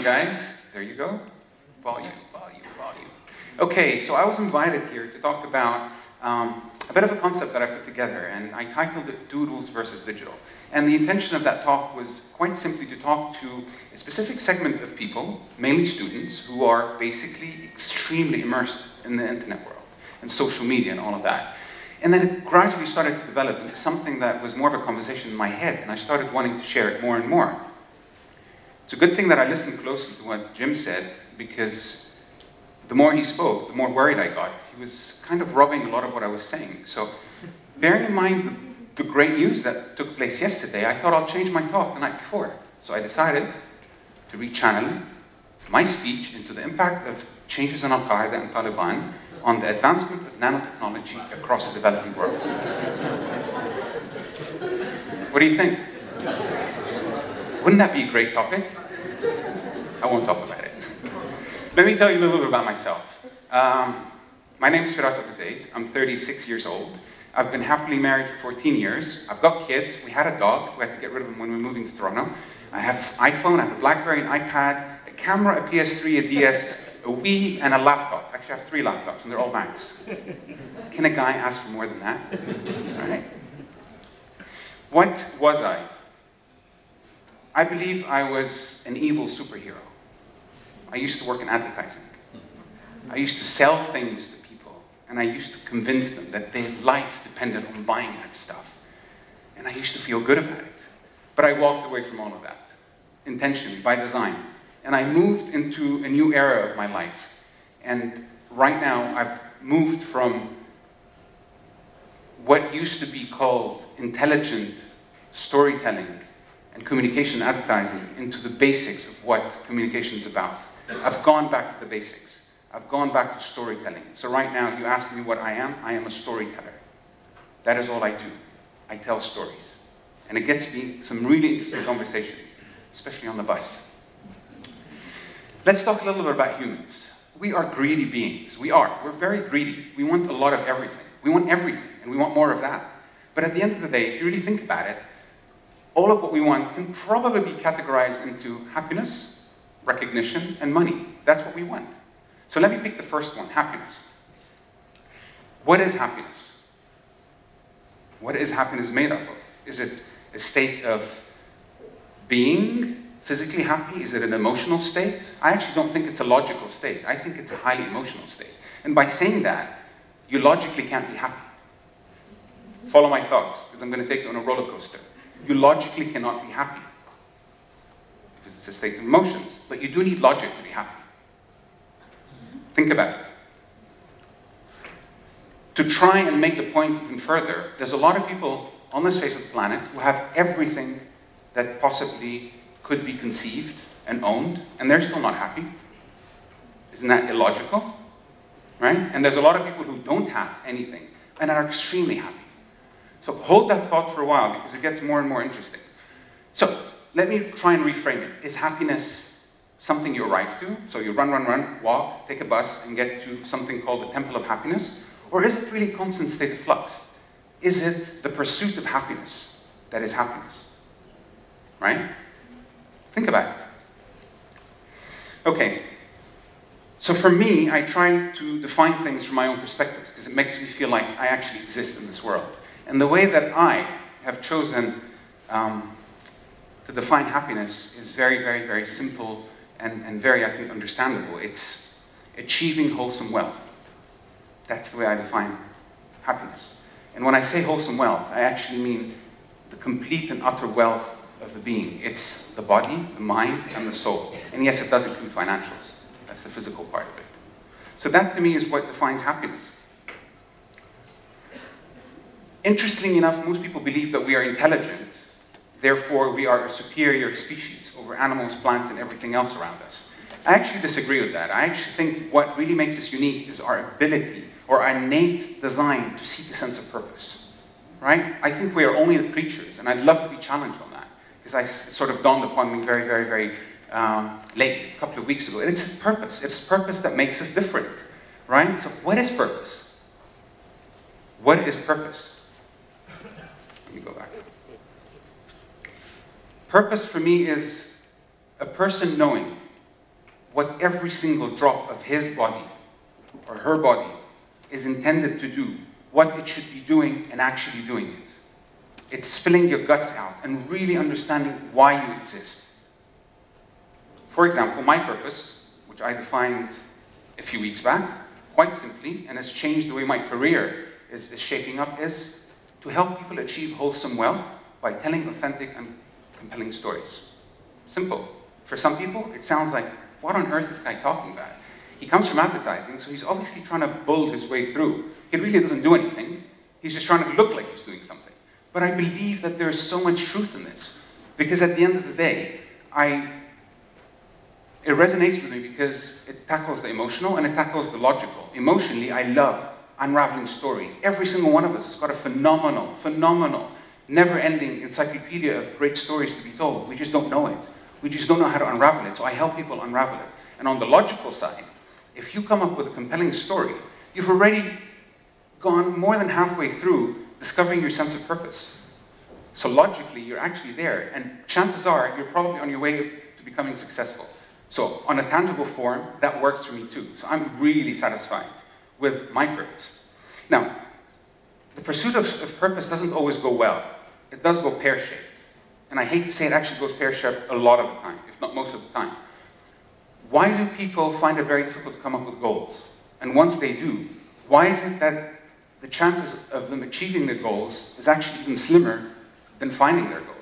guys. There you go. Volume, volume, volume. Okay, so I was invited here to talk about a bit of a concept that I put together, and I titled it Doodles versus Digital. And the intention of that talk was quite simply to talk to a specific segment of people, mainly students, who are basically extremely immersed in the internet world, and social media and all of that. And then it gradually started to develop into something that was more of a conversation in my head, and I started wanting to share it more and more. It's a good thing that I listened closely to what Jim said, because the more he spoke, the more worried I got. He was kind of robbing a lot of what I was saying. So bearing in mind the great news that took place yesterday, I thought I'll change my talk the night before. So I decided to rechannel my speech into the impact of changes in Al-Qaeda and Taliban on the advancement of nanotechnology across the developing world. What do you think? Wouldn't that be a great topic? I won't talk about it. Let me tell you a little bit about myself. My name is Firas Abouzeid. I'm 36 years old. I've been happily married for 14 years. I've got kids. We had a dog. We had to get rid of him when we were moving to Toronto. I have an iPhone, I have a BlackBerry, an iPad, a camera, a PS3, a DS, a Wii, and a laptop. Actually, I have 3 laptops, and they're all Macs. Can a guy ask for more than that? All right. What was I? I believe I was an evil superhero. I used to work in advertising. I used to sell things to people, and I used to convince them that their life depended on buying that stuff. And I used to feel good about it. But I walked away from all of that, intentionally, by design. And I moved into a new era of my life. And right now, I've moved from what used to be called intelligent storytelling and communication advertising into the basics of what communication is about. I've gone back to the basics. I've gone back to storytelling. So right now, you ask me what I am a storyteller. That is all I do. I tell stories. And it gets me some really interesting conversations, especially on the bus. Let's talk a little bit about humans. We are greedy beings. We're very greedy. We want a lot of everything. We want everything, and we want more of that. But at the end of the day, if you really think about it, all of what we want can probably be categorized into happiness, recognition, and money. That's what we want. So let me pick the first one, happiness. What is happiness? What is happiness made up of? Is it a state of being physically happy? Is it an emotional state? I actually don't think it's a logical state. I think it's a highly emotional state. And by saying that, you logically can't be happy. Follow my thoughts, because I'm going to take you on a roller coaster. You logically cannot be happy, because it's a state of emotions. But you do need logic to be happy. Think about it. To try and make the point even further, there's a lot of people on this face of the planet who have everything that possibly could be conceived and owned, and they're still not happy. Isn't that illogical? Right? And there's a lot of people who don't have anything and are extremely happy. So hold that thought for a while, because it gets more and more interesting. So let me try and reframe it. Is happiness something you arrive to? So you run, walk, take a bus, and get to something called the temple of happiness? Or is it really a constant state of flux? Is it the pursuit of happiness that is happiness? Right? Think about it. Okay. So for me, I try to define things from my own perspectives, because it makes me feel like I actually exist in this world. And the way that I have chosen to define happiness is very, very, very simple and very, I think, understandable. It's achieving wholesome wealth. That's the way I define happiness. And when I say wholesome wealth, I actually mean the complete and utter wealth of the being. It's the body, the mind, and the soul. And yes, it does include financials. That's the physical part of it. So that, to me, is what defines happiness. Interestingly enough, most people believe that we are intelligent, therefore we are a superior species over animals, plants, and everything else around us. I actually disagree with that. I actually think what really makes us unique is our ability, or our innate design, to seek a sense of purpose. Right? I think we are only the creatures, and I'd love to be challenged on that, because it sort of dawned upon me very, very, very late, a couple of weeks ago. And it's purpose. It's purpose that makes us different. Right? So what is purpose? What is purpose? Let me go back. Purpose for me is a person knowing what every single drop of his body or her body is intended to do, what it should be doing, and actually doing it. It's spilling your guts out and really understanding why you exist. For example, my purpose, which I defined a few weeks back, quite simply, and has changed the way my career is shaping up, is to help people achieve wholesome wealth by telling authentic and compelling stories. Simple. For some people, it sounds like, what on earth is this guy talking about? He comes from advertising, so he's obviously trying to bull his way through. He really doesn't do anything. He's just trying to look like he's doing something. But I believe that there's so much truth in this. Because at the end of the day, it resonates with me because it tackles the emotional and it tackles the logical. Emotionally, I love unraveling stories. Every single one of us has got a phenomenal, never-ending encyclopedia of great stories to be told. We just don't know it. We just don't know how to unravel it. So I help people unravel it. And on the logical side, if you come up with a compelling story, you've already gone more than halfway through discovering your sense of purpose. So logically, you're actually there, and chances are you're probably on your way to becoming successful. So on a tangible form, that works for me too. So I'm really satisfied with my purpose. Now, the pursuit of purpose doesn't always go well. It does go pear-shaped. And I hate to say it actually goes pear-shaped a lot of the time, if not most of the time. Why do people find it very difficult to come up with goals? And once they do, why is it that the chances of them achieving the goals is actually even slimmer than finding their goals?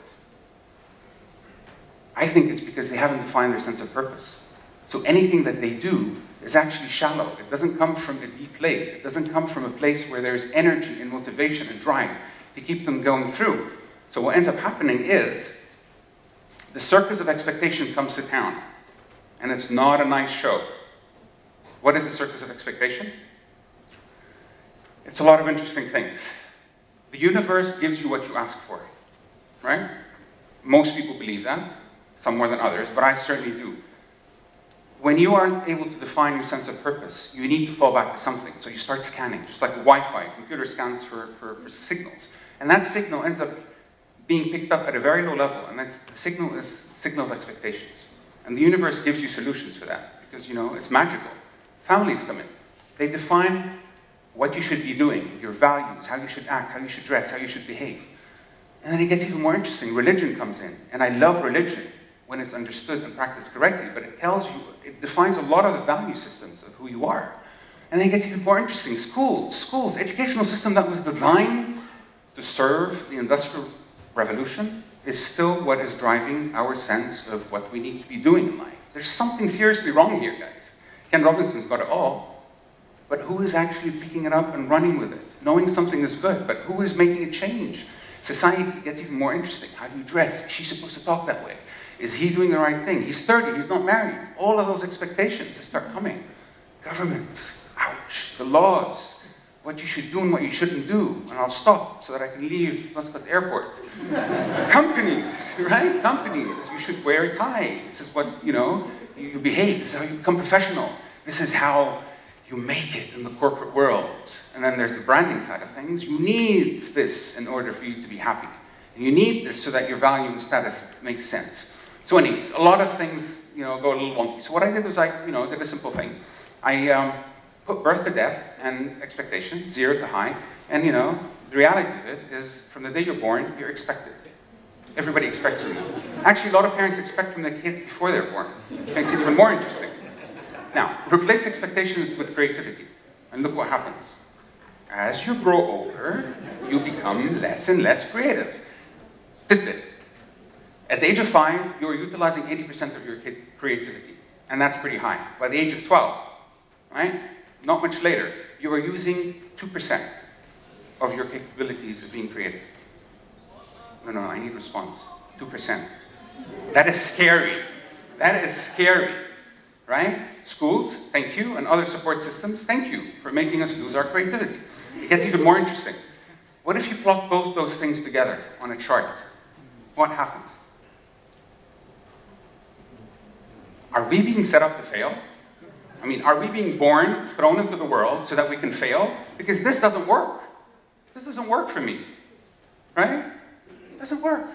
I think it's because they haven't defined their sense of purpose. So anything that they do is actually shallow. It doesn't come from a deep place. It doesn't come from a place where there's energy and motivation and drive to keep them going through. So what ends up happening is the circus of expectation comes to town. And it's not a nice show. What is the circus of expectation? It's a lot of interesting things. The universe gives you what you ask for, right? Most people believe that, some more than others, but I certainly do. When you aren't able to define your sense of purpose, you need to fall back to something. So you start scanning, just like Wi-Fi. Computer scans for signals. And that signal ends up being picked up at a very low level, and the signal is signal of expectations. And the universe gives you solutions for that, because, you know, it's magical. Families come in. They define what you should be doing, your values, how you should act, how you should dress, how you should behave. And then it gets even more interesting. Religion comes in. And I love religion when it's understood and practiced correctly, but it tells you, it defines a lot of the value systems of who you are. And then it gets even more interesting. Schools, the educational system that was designed to serve the Industrial Revolution is still what is driving our sense of what we need to be doing in life. There's something seriously wrong here, guys. Ken Robinson's got it all, but who is actually picking it up and running with it? Knowing something is good, but who is making a change? Society gets even more interesting. How do you dress? Is she supposed to talk that way? Is he doing the right thing? He's 30, he's not married. All of those expectations start coming. Government, ouch, the laws, what you should do and what you shouldn't do, and I'll stop so that I can leave Muscat Airport. Companies, right? Companies, you should wear a tie. This is what, you know, you behave. This is how you become professional. This is how you make it in the corporate world. And then there's the branding side of things. You need this in order for you to be happy. And you need this so that your value and status makes sense. So anyways, a lot of things, you know, go a little wonky. So what I did was I, you know, did a simple thing. I put birth to death and expectation, 0 to high. And, you know, the reality of it is from the day you're born, you're expected. Everybody expects from you. Actually, a lot of parents expect from their kids before they're born. It makes it even more interesting. Now, replace expectations with creativity. And look what happens. As you grow older, you become less and less creative. Tidbit. At the age of 5, you're utilizing 80% of your creativity. And that's pretty high. By the age of 12, right? Not much later, you are using 2% of your capabilities of being creative. No, I need response. 2%. That is scary. That is scary, right? Schools, thank you, and other support systems, thank you for making us lose our creativity. It gets even more interesting. What if you plot both those things together on a chart? What happens? Are we being set up to fail? I mean, are we being born, thrown into the world so that we can fail? Because this doesn't work. This doesn't work for me, right? It doesn't work.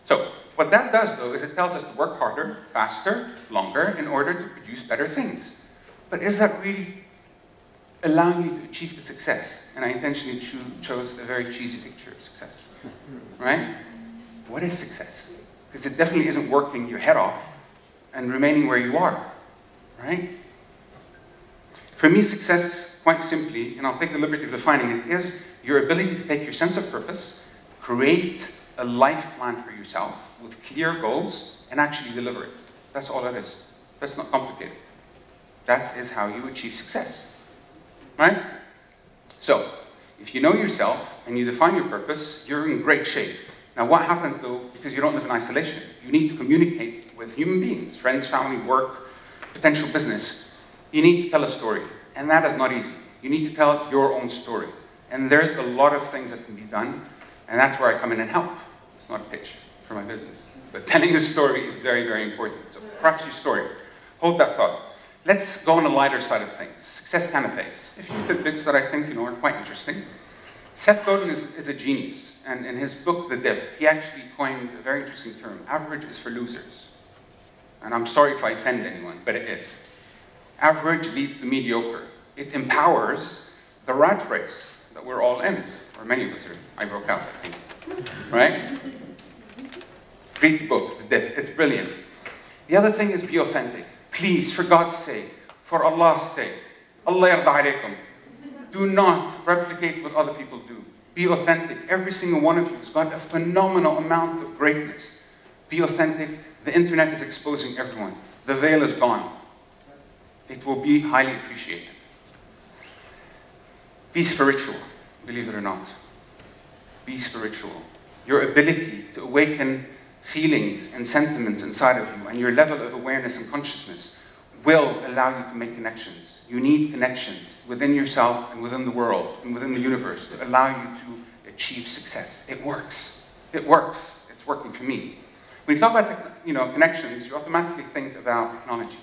So, What that does, though, is it tells us to work harder, faster, longer, in order to produce better things. But is that really allowing you to achieve the success? And I intentionally chose a very cheesy picture of success, right? What is success? Because it definitely isn't working your head off and remaining where you are, right? For me, success, quite simply, and I'll take the liberty of defining it, is your ability to take your sense of purpose, create a life plan for yourself with clear goals, and actually deliver it. That's all that is. That's not complicated. That is how you achieve success, right? So, if you know yourself and you define your purpose, you're in great shape. Now what happens though, because you don't live in isolation, you need to communicate with human beings, friends, family, work, potential business. You need to tell a story, and that is not easy. You need to tell your own story. And there's a lot of things that can be done, and that's where I come in and help. It's not a pitch for my business. But telling a story is very, very important. So craft your story. Hold that thought. Let's go on the lighter side of things. Success canapes. A few tidbits that I think are quite interesting. Seth Godin is a genius. And in his book, The Dip, he actually coined a very interesting term. Average is for losers. And I'm sorry if I offend anyone, but it is. Average leads to mediocre. It empowers the rat race that we're all in. Or many of us are. I broke out, I think. Right? Read the book, The Dip. It's brilliant. The other thing is be authentic. Please, for God's sake, for Allah's sake, Allah yarda alaykum, do not replicate what other people do. Be authentic. Every single one of you has got a phenomenal amount of greatness. Be authentic. The internet is exposing everyone. The veil is gone. It will be highly appreciated. Be spiritual, believe it or not. Be spiritual. Your ability to awaken feelings and sentiments inside of you and your level of awareness and consciousness will allow you to make connections. You need connections within yourself and within the world and within the universe to allow you to achieve success. It works. It works. It's working for me. When you talk about connections, you automatically think about technology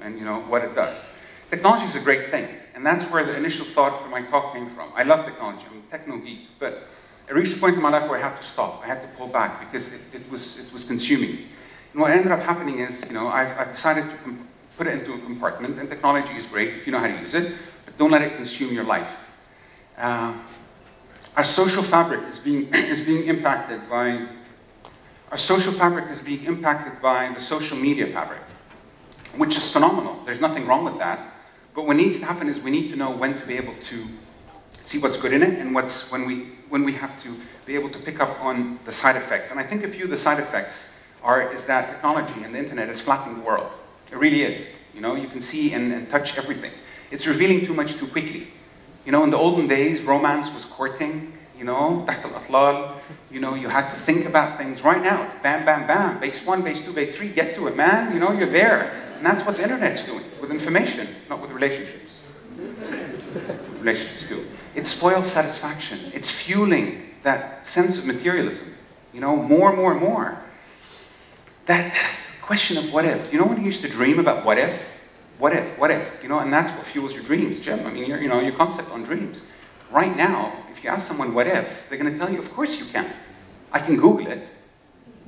and what it does. Technology is a great thing, and that's where the initial thought for my talk came from. I love technology. I'm a techno geek, but I reached a point in my life where I had to stop. I had to pull back because it was consuming me. And what ended up happening is, I've decided to put it into a compartment, and technology is great if you know how to use it, but don't let it consume your life. Our social fabric is being impacted by the social media fabric, which is phenomenal. There's nothing wrong with that. But what needs to happen is we need to know when to be able to see what's good in it and when we have to be able to pick up on the side effects. And I think a few of the side effects is that technology and the internet is flattening the world. It really is. You can see and touch everything. It's revealing too much too quickly. In the olden days, romance was courting, تحت الأطلال. You had to think about things. Right now, it's bam, bam, bam. Base 1, base 2, base 3, get to it, man. You're there. And that's what the internet's doing, with information, not with relationships. Relationships do. It spoils satisfaction. It's fueling that sense of materialism. More. That question of what if. When you used to dream about what if? What if? And that's what fuels your dreams, Jim. Your concept on dreams. Right now, if you ask someone what if, they're going to tell you, of course you can. I can Google it.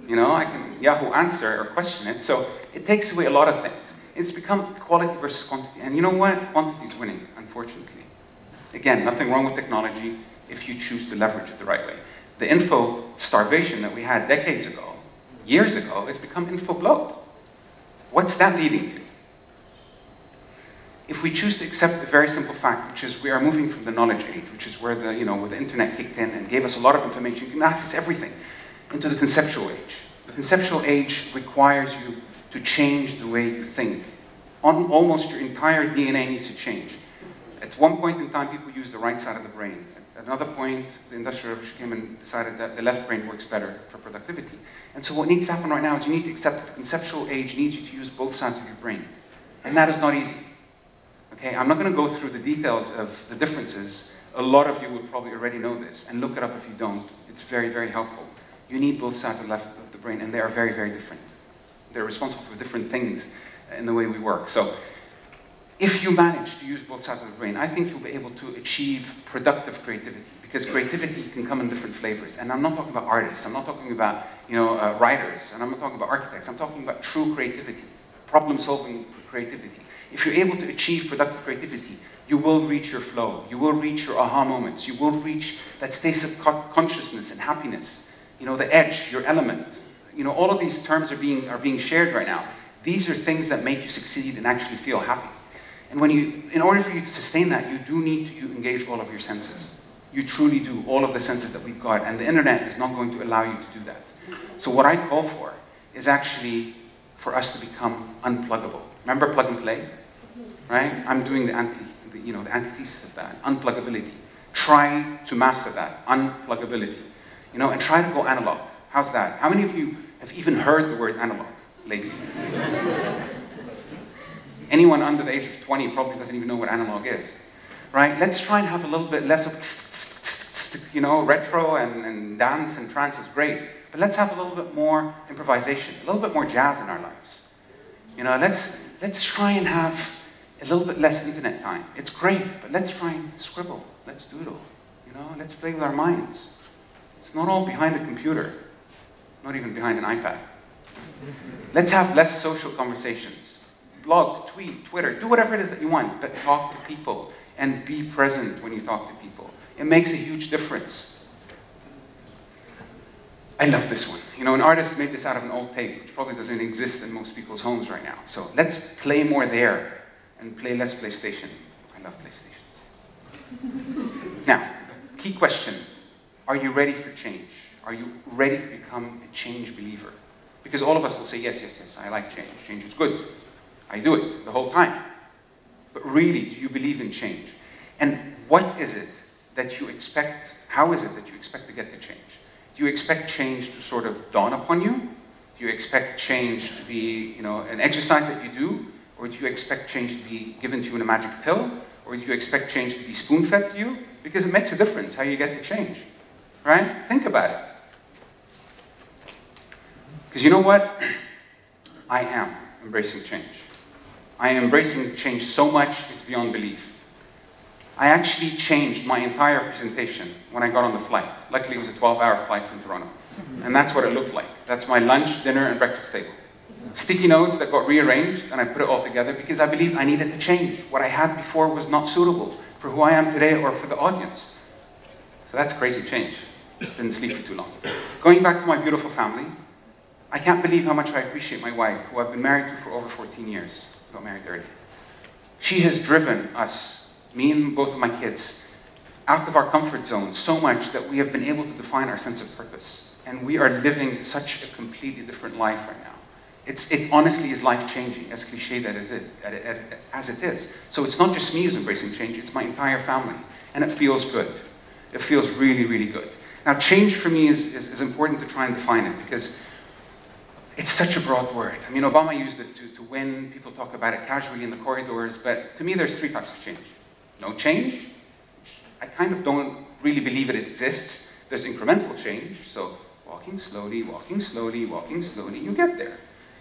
I can Yahoo answer or question it. So it takes away a lot of things. It's become quality versus quantity. And you know what? Quantity is winning, unfortunately. Again, nothing wrong with technology if you choose to leverage it the right way. The info starvation that we had decades ago, years ago, has become info bloat. What's that leading to? If we choose to accept the very simple fact, which is we are moving from the knowledge age, which is where where the internet kicked in and gave us a lot of information, you can access everything, into the conceptual age. The conceptual age requires you to change the way you think. Almost your entire DNA needs to change. At one point in time, people used the right side of the brain. At another point, the Industrial Revolution came and decided that the left brain works better for productivity. And so what needs to happen right now is you need to accept that the conceptual age needs you to use both sides of your brain. And that is not easy. Okay, I'm not going to go through the details of the differences. A lot of you will probably already know this, and look it up if you don't. It's very, very helpful. You need both sides of the brain, and they are very, very different. They're responsible for different things in the way we work. So If you manage to use both sides of the brain, I think you'll be able to achieve productive creativity, because creativity can come in different flavors. And I'm not talking about artists, I'm not talking about writers, and I'm not talking about architects, I'm talking about true creativity, problem-solving creativity. If you're able to achieve productive creativity, you will reach your flow, you will reach your aha moments, you will reach that state of consciousness and happiness, the edge, your element. All of these terms are being shared right now. These are things that make you succeed and actually feel happy. And in order for you to sustain that, you do need to engage all of your senses. You truly do, all of the senses that we've got, and the internet is not going to allow you to do that. So what I call for is actually for us to become unpluggable. Remember plug and play? Right? I'm doing the antithesis of that, unpluggability. Try to master that, unpluggability. And try to go analog. How's that? How many of you have even heard the word analog lately? Anyone under the age of 20 probably doesn't even know what analog is, right? Let's try and have a little bit less of, retro and dance and trance is great, but let's have a little bit more improvisation, a little bit more jazz in our lives. Let's try and have a little bit less internet time. It's great, but let's try and scribble, let's doodle, let's play with our minds. It's not all behind a computer, not even behind an iPad. Let's have less social conversations. Blog, tweet, Twitter, do whatever it is that you want, but talk to people and be present when you talk to people. It makes a huge difference. I love this one. An artist made this out of an old tape, which probably doesn't exist in most people's homes right now. So let's play more there and play less PlayStation. I love PlayStation. Now, key question. Are you ready for change? Are you ready to become a change believer? Because all of us will say, yes, yes, yes, I like change. Change is good. I do it the whole time. But really, do you believe in change? And what is it that you expect, how is it that you expect to get to change? Do you expect change to sort of dawn upon you? Do you expect change to be, an exercise that you do? Or do you expect change to be given to you in a magic pill? Or do you expect change to be spoon-fed to you? Because it makes a difference how you get to change, right? Think about it. Because you know what? I am embracing change. I am embracing change so much, it's beyond belief. I actually changed my entire presentation when I got on the flight. Luckily, it was a 12-hour flight from Toronto. And that's what it looked like. That's my lunch, dinner, and breakfast table. Sticky notes that got rearranged, and I put it all together because I believed I needed to change. What I had before was not suitable for who I am today or for the audience. So that's crazy change. Didn't sleep for too long. Going back to my beautiful family, I can't believe how much I appreciate my wife, who I've been married to for over 14 years. Got married early. She has driven us, me and both of my kids, out of our comfort zone so much that we have been able to define our sense of purpose. And we are living such a completely different life right now. It honestly is life-changing, as cliche that as it is. So it's not just me who's embracing change, it's my entire family. And it feels good. It feels really, really good. Now, change for me is important to try and define it, because it's such a broad word. I mean, Obama used it to win. People talk about it casually in the corridors, but to me, there's three types of change. No change. I kind of don't really believe it exists. There's incremental change, so walking slowly, walking slowly, walking slowly, you get there.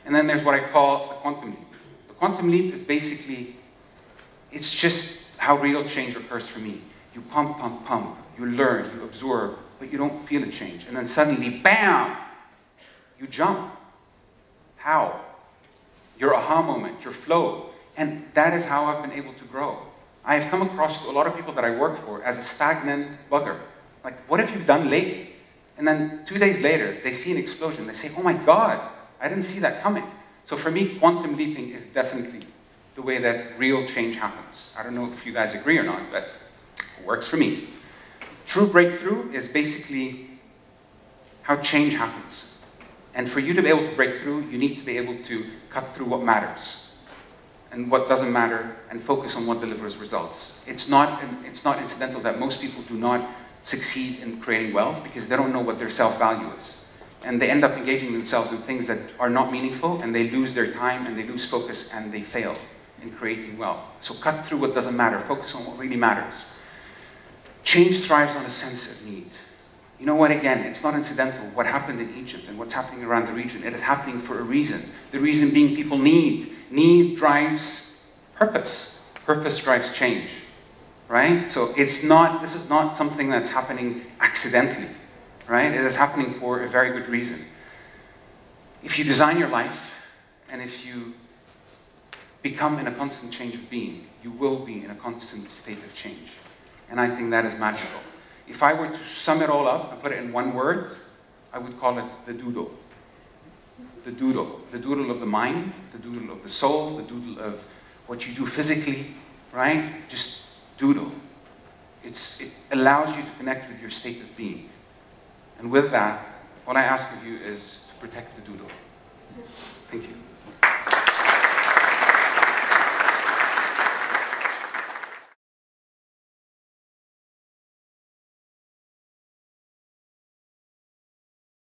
And then there's what I call the quantum leap. The quantum leap is basically, it's just how real change occurs for me. You pump, pump, pump. You learn, you absorb, but you don't feel a change. And then suddenly, bam, you jump. How? Your aha moment, your flow. And that is how I've been able to grow. I have come across a lot of people that I work for as a stagnant bugger. Like, what have you done lately? And then 2 days later, they see an explosion. They say, oh my God, I didn't see that coming. So for me, quantum leaping is definitely the way that real change happens. I don't know if you guys agree or not, but it works for me. True breakthrough is basically how change happens. And for you to be able to break through, you need to be able to cut through what matters and what doesn't matter, and focus on what delivers results. It's not incidental that most people do not succeed in creating wealth because they don't know what their self-value is. And they end up engaging themselves in things that are not meaningful, and they lose their time, and they lose focus, and they fail in creating wealth. So cut through what doesn't matter. Focus on what really matters. Change thrives on a sense of need. You know what, again, it's not incidental. What happened in Egypt and what's happening around the region, it is happening for a reason. The reason being people need. Need drives purpose. Purpose drives change, right? So this is not something that's happening accidentally, right? It is happening for a very good reason. If you design your life, and if you become in a constant change of being, you will be in a constant state of change. And I think that is magical. If I were to sum it all up and put it in one word, I would call it the doodle. The doodle. The doodle of the mind, the doodle of the soul, the doodle of what you do physically, right? Just doodle. It allows you to connect with your state of being. And with that, what I ask of you is to protect the doodle. Thank you.